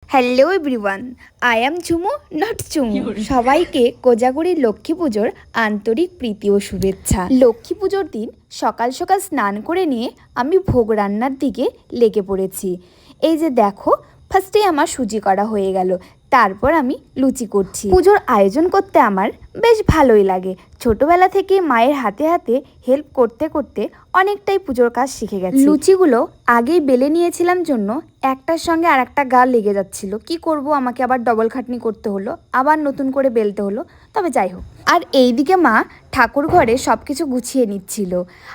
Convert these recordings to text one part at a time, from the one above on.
Hello everyone, I am Jhumu not চুমু। সবাইকে কোজাগরী লক্ষ্মী পুজোর আন্তরিক প্রীতি ও শুভেচ্ছা। লক্ষ্মী পুজোর দিন সকাল সকাল স্নান করে নিয়ে আমি ভোগ রান্নার দিকে লেগে পড়েছি। এই যে দেখো, ফার্স্টেই আমার সুজি করা হয়ে গেল, তারপর আমি লুচি করছি। পুজোর আয়োজন করতে আমার বেশ ভালোই লাগে। ছোটবেলা থেকে মায়ের হাতে হাতে হেল্প করতে করতে অনেকটাই পুজোর কাজ শিখে গেছি। লুচিগুলো আগেই বেলে নিয়েছিলাম জন্য একটার সঙ্গে আর একটা গা লেগে যাচ্ছিল। কি করব, আমাকে আবার ডবল খাটনি করতে হলো, আবার নতুন করে বেলতে হলো। তবে যাই হোক। আর এইদিকে মা ঠাকুর ঘরে সব কিছু গুছিয়ে নিচ্ছিল।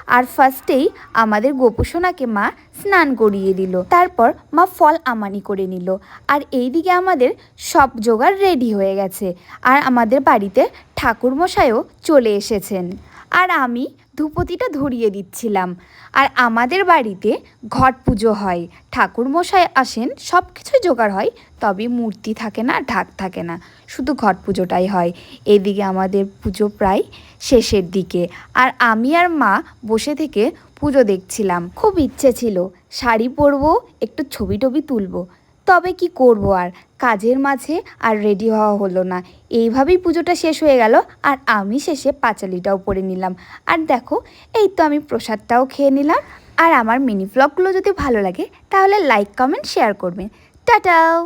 আর ফার্স্টেই আমাদের গোপুসোনাকে মা স্নান করিয়ে দিল, তারপর মা ফল আমানি করে নিল। আর এইদিকে আমাদের সব জোগাড় রেডি হয়ে গেছে। আর আমাদের বাড়িতে ঠাকুরমশাইও চলে এসেছেন। আর আমি ধূপতিটা ধরিয়ে দিচ্ছিলাম। আর আমাদের বাড়িতে ঘট পুজো হয়, ঠাকুরমশাই আসেন, সব কিছুই জোগাড় হয়, তবে মূর্তি থাকে না, ঢাক থাকে না, শুধু ঘট পুজোটাই হয়। এদিকে আমাদের পুজো প্রায় শেষের দিকে। আর আমি আর মা বসে থেকে পুজো দেখছিলাম। খুব ইচ্ছে ছিল শাড়ি পরবো, একটু ছবি টবি তুলবো, তবে কি করব, আর কাজের মাঝে আর রেডি হওয়া হলো না। এইভাবেই পুজোটা শেষ হয়ে গেল। আর আমি শেষে পাঁচালিটাও পরে নিলাম। আর দেখো, এই তো আমি প্রসাদটাও খেয়ে নিলাম। আর আমার মিনি ব্লগগুলো যদি ভালো লাগে তাহলে লাইক, কমেন্ট, শেয়ার করবেন। টাটাও।